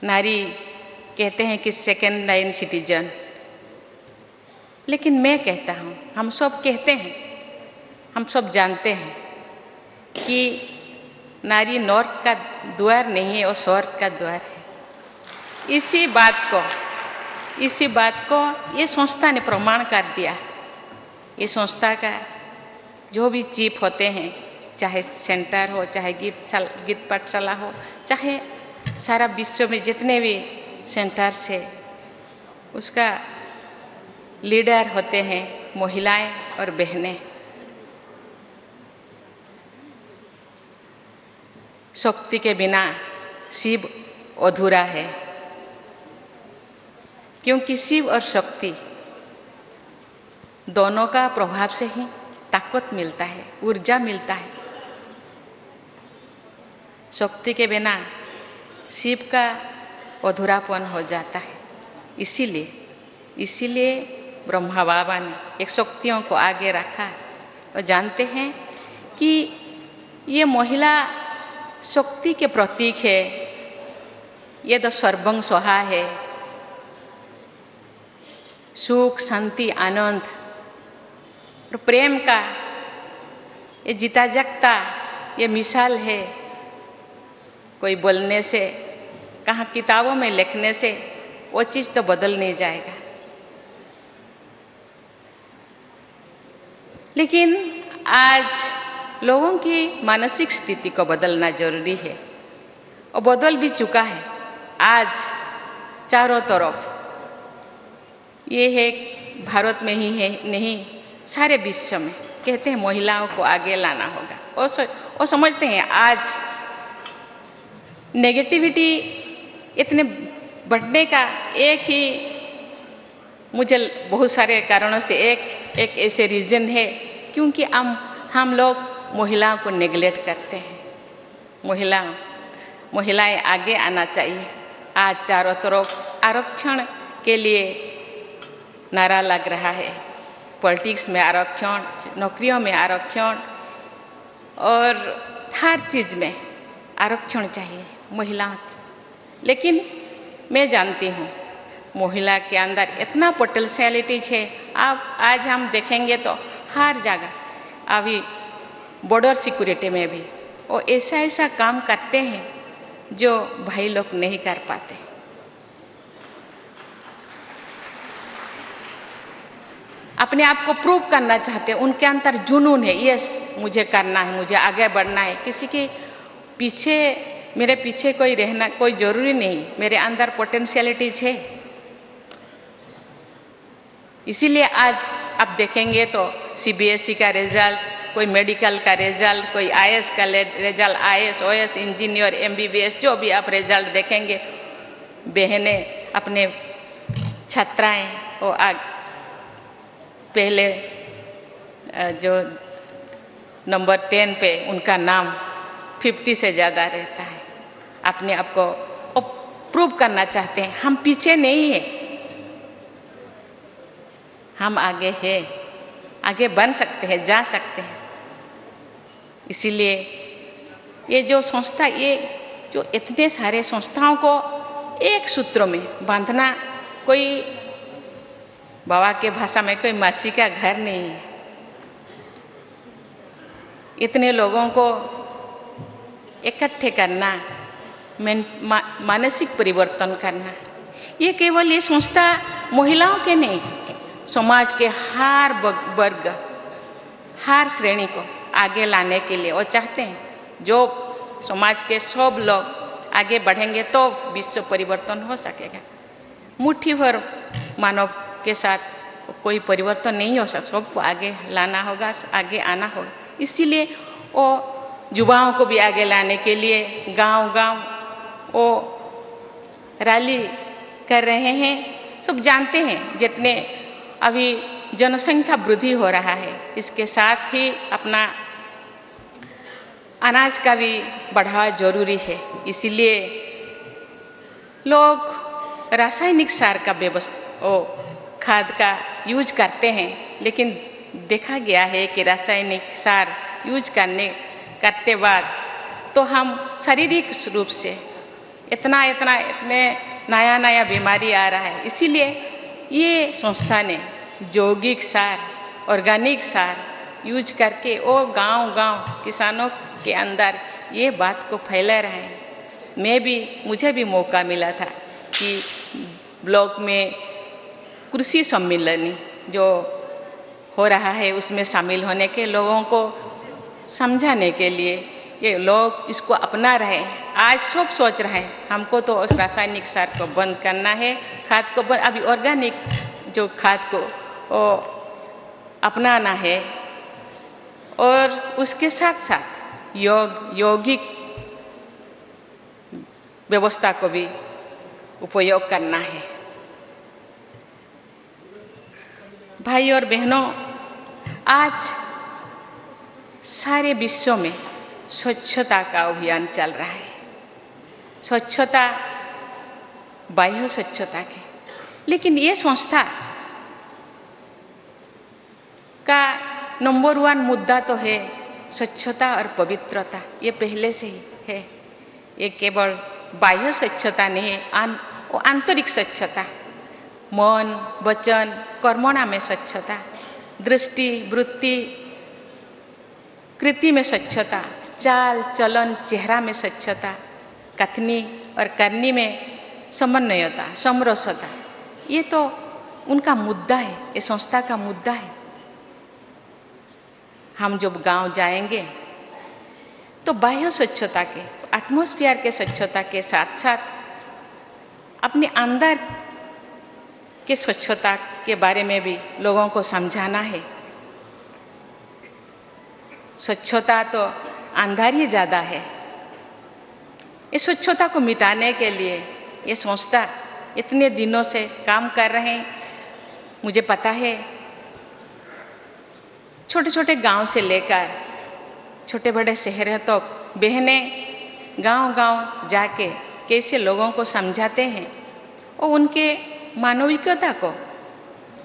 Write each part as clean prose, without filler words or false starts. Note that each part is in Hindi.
नारी कहते हैं कि सेकेंड लाइन सिटीजन, लेकिन मैं कहता हूं, हम सब कहते हैं, हम सब जानते हैं कि नारी नर्क का द्वार नहीं है, वो स्वर्ग का द्वार है। इसी बात को ये संस्था ने प्रमाण कर दिया। ये संस्था का जो भी चीफ होते हैं, चाहे सेंटर हो, चाहे गीत पाठशाला हो, चाहे सारा विश्व में जितने भी सेंटर्स है, उसका लीडर होते हैं महिलाएं और बहनें। शक्ति के बिना शिव अधूरा है, क्योंकि शिव और शक्ति दोनों का प्रभाव से ही ताकत मिलता है, ऊर्जा मिलता है। शक्ति के बिना शिव का अधूरापन हो जाता है। इसीलिए ब्रह्मा बाबा ने एक शक्तियों को आगे रखा और जानते हैं कि ये महिला शक्ति के प्रतीक है, ये तो सर्वं स्वाहा है। सुख, शांति, आनंद और प्रेम का ये जीता जागता ये मिसाल है। कोई बोलने से, कहाँ किताबों में लिखने से वो चीज तो बदल नहीं जाएगा, लेकिन आज लोगों की मानसिक स्थिति को बदलना जरूरी है और बदल भी चुका है। आज चारों तरफ ये है, भारत में ही है नहीं, सारे विश्व में कहते हैं महिलाओं को आगे लाना होगा। और समझते हैं आज नेगेटिविटी इतने बढ़ने का एक ही, मुझे बहुत सारे कारणों से एक ऐसे रीजन है, क्योंकि हम लोग महिलाओं को नेग्लेक्ट करते हैं। महिलाएं आगे आना चाहिए। आज चारों तरफ आरक्षण के लिए नारा लग रहा है। पॉलिटिक्स में आरक्षण, नौकरियों में आरक्षण और हर चीज में आरक्षण चाहिए महिलाओं को। लेकिन मैं जानती हूँ महिला के अंदर इतना पोटेंशियलिटी है। अब आज हम देखेंगे तो हर जगह, अभी बॉर्डर सिक्योरिटी में भी वो ऐसा काम करते हैं जो भाई लोग नहीं कर पाते। अपने आप को प्रूव करना चाहते हैं, उनके अंदर जुनून है, यस मुझे करना है, मुझे आगे बढ़ना है। किसी के पीछे, मेरे पीछे कोई रहना कोई जरूरी नहीं, मेरे अंदर पोटेंशियलिटीज है। इसीलिए आज आप देखेंगे तो सीबीएसई का रिजल्ट, कोई मेडिकल का रिजल्ट, कोई आईएएस का result, IAS, OAS, engineer, MBBS, जो भी आप रिजल्ट देखेंगे, बहनें अपने छात्राएं वो पहले जो नंबर 10 पे उनका नाम 50 से ज्यादा रहता है। अपने आप को प्रूव करना चाहते हैं, हम पीछे नहीं है, हम आगे हैं, आगे बन सकते हैं, जा सकते हैं। इसीलिए ये जो संस्था, ये जो इतने सारे संस्थाओं को एक सूत्र में बांधना, कोई बाबा के भाषा में कोई मासी का घर नहीं है। इतने लोगों को इकट्ठे करना, मानसिक परिवर्तन करना, ये केवल ये संस्था महिलाओं के नहीं, समाज के हर वर्ग, हर श्रेणी को आगे लाने के लिए वो चाहते हैं। जो समाज के सब लोग आगे बढ़ेंगे तो विश्व परिवर्तन हो सकेगा। मुट्ठी भर मानव के साथ कोई परिवर्तन नहीं हो सकता, सबको आगे लाना होगा, आगे आना होगा। इसीलिए वो युवाओं को भी आगे लाने के लिए गांव-गांव वो रैली कर रहे हैं। सब जानते हैं जितने अभी जनसंख्या वृद्धि हो रहा है, इसके साथ ही अपना अनाज का भी बढ़ावा जरूरी है। इसीलिए लोग रासायनिक सार का खाद का यूज करते हैं, लेकिन देखा गया है कि रासायनिक सार यूज करते वक्त तो हम शारीरिक रूप से इतने नया नया बीमारी आ रहा है। इसीलिए ये संस्था ने जैविक सार, ऑर्गेनिक सार यूज करके वो गांव-गांव किसानों के अंदर ये बात को फैला रहे हैं। मुझे भी मौका मिला था कि ब्लॉक में कृषि सम्मेलन जो हो रहा है उसमें शामिल होने के लोगों को समझाने के लिए ये लोग इसको अपना रहे हैं। आज सब सोच रहे हैं हमको तो उस रासायनिक सार को बंद करना है, खाद को अभी ऑर्गेनिक जो खाद को अपनाना है और उसके साथ साथ यौगिक व्यवस्था को भी उपयोग करना है। भाई और बहनों, आज सारे विश्व में स्वच्छता का अभियान चल रहा है। स्वच्छता, बाह्य स्वच्छता के, लेकिन ये संस्था का नंबर 1 मुद्दा तो है स्वच्छता और पवित्रता। ये पहले से ही है। ये केवल बाह्य स्वच्छता नहीं है, वो आंतरिक स्वच्छता, मन, वचन, कर्मणा में स्वच्छता, दृष्टि, वृत्ति, कृति में स्वच्छता, चाल चलन, चेहरा में स्वच्छता, कथनी और करनी में समन्वयता, समरसता, ये तो उनका मुद्दा है, ये संस्था का मुद्दा है। हम जब गांव जाएंगे तो बाह्य स्वच्छता के, एटमॉस्फेयर के स्वच्छता के साथ साथ अपने अंदर के स्वच्छता के बारे में भी लोगों को समझाना है। स्वच्छता तो अंदर ही ज्यादा है। इस स्वच्छता को मिटाने के लिए ये संस्था इतने दिनों से काम कर रहे हैं। मुझे पता है छोटे छोटे गांव से लेकर छोटे बड़े शहरों तक बहनें गांव-गांव जाके कैसे लोगों को समझाते हैं और उनके मानविकता को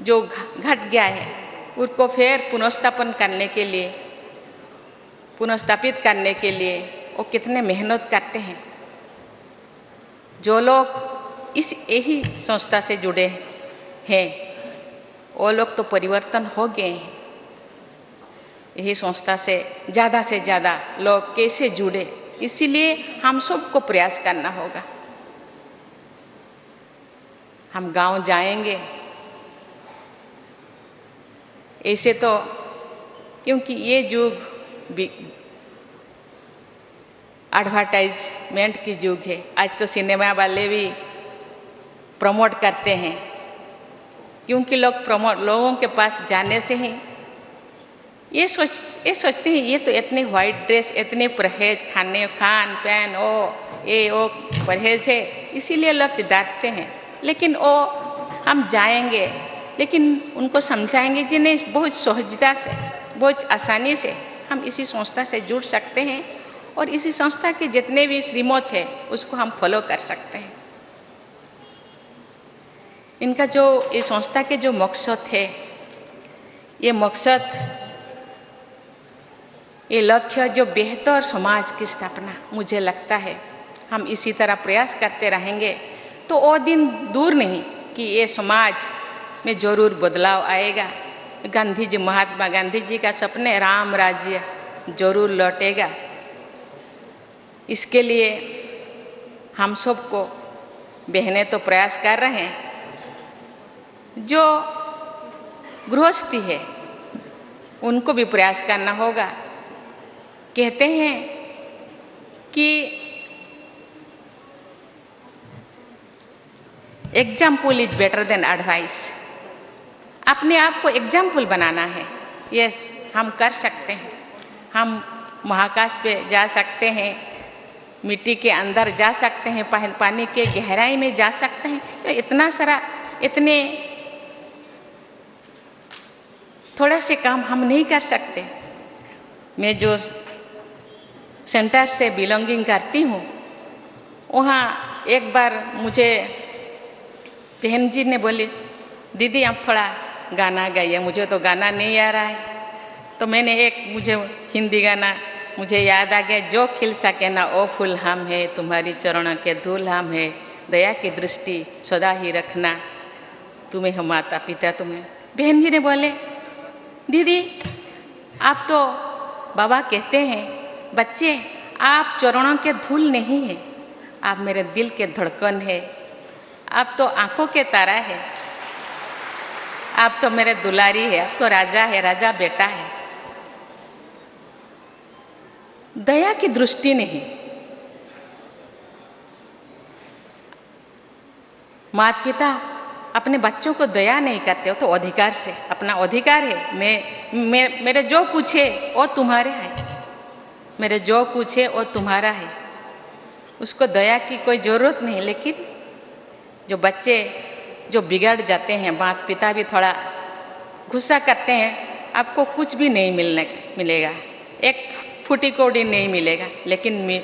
जो घट गया है उसको फिर पुनर्स्थापन करने के लिए, पुनर्स्थापित करने के लिए वो कितने मेहनत करते हैं। जो लोग इस यही संस्था से जुड़े हैं वो लोग तो परिवर्तन हो गए हैं। यही संस्था से ज़्यादा लोग कैसे जुड़े, इसीलिए हम सबको प्रयास करना होगा। हम गांव जाएंगे ऐसे तो, क्योंकि ये युग एडवर्टाइजमेंट की युग है। आज तो सिनेमा वाले भी प्रमोट करते हैं, क्योंकि लोगों के पास जाने से ही ये सोचते हैं ये तो इतने व्हाइट ड्रेस, इतने परहेज, खान पान वो परहेज है, इसीलिए लोग डांटते हैं। लेकिन हम जाएंगे, लेकिन उनको समझाएंगे कि नहीं, बहुत सहजता से, बहुत आसानी से हम इसी संस्था से जुड़ सकते हैं और इसी संस्था के जितने भी श्रीमत है उसको हम फॉलो कर सकते हैं। इनका जो इस संस्था के जो मकसद है, ये मकसद, ये लक्ष्य जो बेहतर समाज की स्थापना, मुझे लगता है हम इसी तरह प्रयास करते रहेंगे तो वो दिन दूर नहीं कि ये समाज में जरूर बदलाव आएगा। महात्मा गांधी जी का सपने राम राज्य जरूर लौटेगा। इसके लिए हम सबको, बहनें तो प्रयास कर रहे हैं, जो गृहस्थी है उनको भी प्रयास करना होगा। कहते हैं कि example is better than advice. अपने आप को एग्जाम्पल बनाना है। यस, हम कर सकते हैं। हम महाकाश पे जा सकते हैं, मिट्टी के अंदर जा सकते हैं, पानी के गहराई में जा सकते हैं। तो इतना सारा, इतने थोड़ा से काम हम नहीं कर सकते। मैं जो सेंटर से बिलोंगिंग करती हूँ, वहाँ एक बार मुझे बहन जी ने बोली, दीदी आप थोड़ा गाना गाइए। मुझे तो गाना नहीं आ रहा है, तो मैंने मुझे हिंदी गाना मुझे याद आ गया, जो खिल सके ना ओ फूल हम है, तुम्हारी चरणों के धूल हम है, दया की दृष्टि सदा ही रखना, तुम्हें हम माता पिता तुम्हें। बहन जी ने बोले, दीदी आप तो बाबा कहते हैं, बच्चे आप चरणों के धूल नहीं है, आप मेरे दिल के धड़कन है, आप तो आंखों के तारा है, आप तो मेरे दुलारी है, आप तो राजा है, राजा बेटा है। दया की दृष्टि नहीं। माता पिता अपने बच्चों को दया नहीं करते हो तो अधिकार से, अपना अधिकार है, मेरे जो पूछे वो तुम्हारे है, मेरे जो पूछे वो तुम्हारा है, उसको दया की कोई जरूरत नहीं। लेकिन जो बच्चे जो बिगड़ जाते हैं, माता पिता भी थोड़ा गुस्सा करते हैं, आपको कुछ भी नहीं मिलेगा, एक फूटी कौड़ी नहीं मिलेगा, लेकिन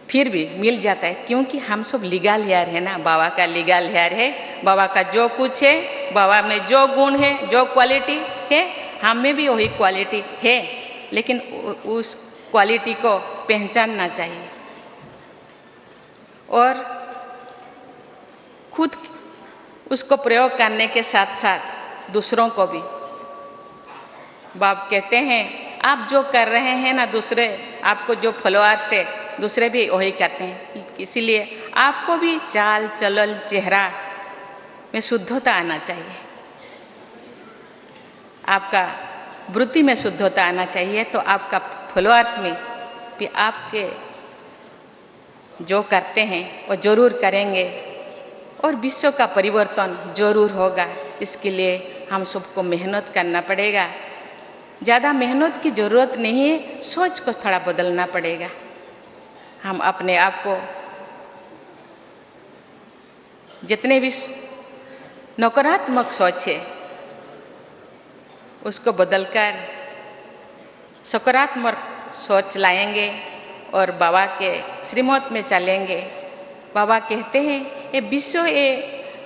फिर भी मिल जाता है, क्योंकि हम सब लीगल हेयर है ना, बाबा का लीगल हेयर है। बाबा का जो कुछ है, बाबा में जो गुण है, जो क्वालिटी है, हम में भी वही क्वालिटी है, लेकिन उस क्वालिटी को पहचानना चाहिए और खुद उसको प्रयोग करने के साथ साथ दूसरों को भी। बाप कहते हैं, आप जो कर रहे हैं ना, दूसरे आपको जो फॉलोअर्स है, दूसरे भी वही करते हैं, इसीलिए आपको भी चाल चलन चेहरा में शुद्धता आना चाहिए, आपका वृत्ति में शुद्धता आना चाहिए, तो आपका फॉलोअर्स में भी आपके जो करते हैं वो जरूर करेंगे और विश्व का परिवर्तन जरूर होगा। इसके लिए हम सबको मेहनत करना पड़ेगा। ज़्यादा मेहनत की जरूरत नहीं है, सोच को थोड़ा बदलना पड़ेगा। हम अपने आप को जितने भी नकारात्मक सोच है उसको बदलकर सकारात्मक सोच लाएंगे और बाबा के श्रीमत में चलेंगे। बाबा कहते हैं, ये विश्व ये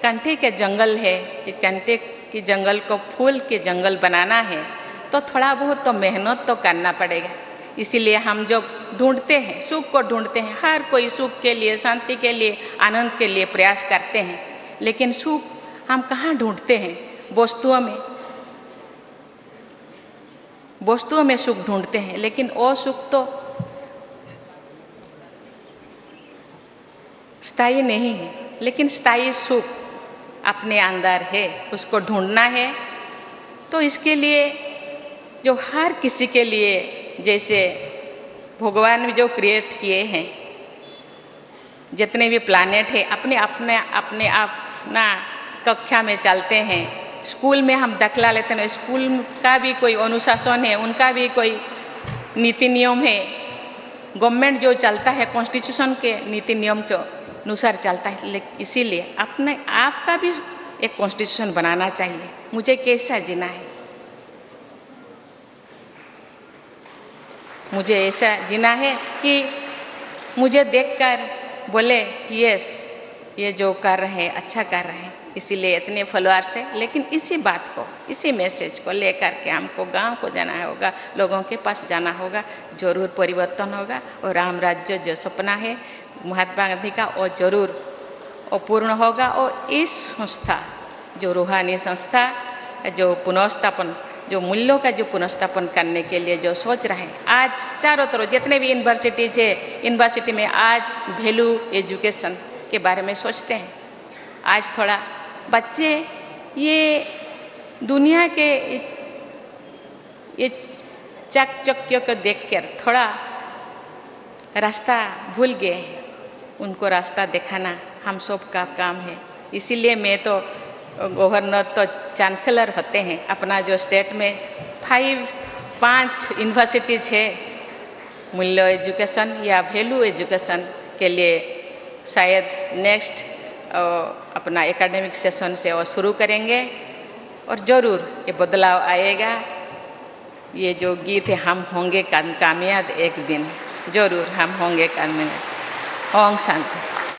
कंटे के जंगल है, इस कंटे के जंगल को फूल के जंगल बनाना है तो थोड़ा बहुत तो मेहनत तो करना पड़ेगा। इसीलिए हम जो ढूंढते हैं, सुख को ढूंढते हैं, हर कोई सुख के लिए, शांति के लिए, आनंद के लिए प्रयास करते हैं, लेकिन सुख हम कहाँ ढूंढते हैं? वस्तुओं में, वस्तुओं में सुख ढूंढते हैं, लेकिन वो सुख तो स्थायी नहीं है। लेकिन स्थायी सुख अपने अंदर है, उसको ढूंढना है। तो इसके लिए जो हर किसी के लिए, जैसे भगवान ने जो क्रिएट किए हैं, जितने भी प्लैनेट है, अपने अपने अपने आप ना कक्षा में चलते हैं, स्कूल में हम दाखिला लेते हैं, स्कूल का भी कोई अनुशासन है, उनका भी कोई नीति नियम है। गवर्नमेंट जो चलता है कॉन्स्टिट्यूशन के नीति नियम के अनुसार चलता है, इसीलिए अपने आप का भी एक कॉन्स्टिट्यूशन बनाना चाहिए। मुझे कैसा जीना है, मुझे ऐसा जीना है कि मुझे देखकर बोले कि यस, ये जो कर रहे हैं अच्छा कर रहे हैं। इसीलिए इतने फॉलोअर्स है, लेकिन इसी बात को, इसी मैसेज को लेकर के हमको गांव को जाना होगा, लोगों के पास जाना होगा, जरूर परिवर्तन होगा और राम राज्य जो सपना है महात्मा गांधी का वो जरूर वो पूर्ण होगा। और इस संस्था जो रूहानी संस्था जो पुनर्स्थापन, जो मूल्यों का जो पुनर्स्थापन करने के लिए जो सोच रहे हैं, आज चारों तरफ जितने भी यूनिवर्सिटीज है, यूनिवर्सिटी में आज वैल्यू एजुकेशन के बारे में सोचते हैं। आज थोड़ा बच्चे ये दुनिया के ये चाकचक्यों को देखकर थोड़ा रास्ता भूल गए, उनको रास्ता दिखाना हम सब का काम है। इसीलिए मैं तो गवर्नर तो चांसलर होते हैं, अपना जो स्टेट में 5 यूनिवर्सिटीज है मूल्य एजुकेशन या वैल्यू एजुकेशन के लिए, शायद नेक्स्ट अपना एकेडमिक सेशन से वो शुरू करेंगे और ज़रूर ये बदलाव आएगा। ये जो गीत है, हम होंगे कामयाब एक दिन, जरूर हम होंगे कामयाब। ओम शांति।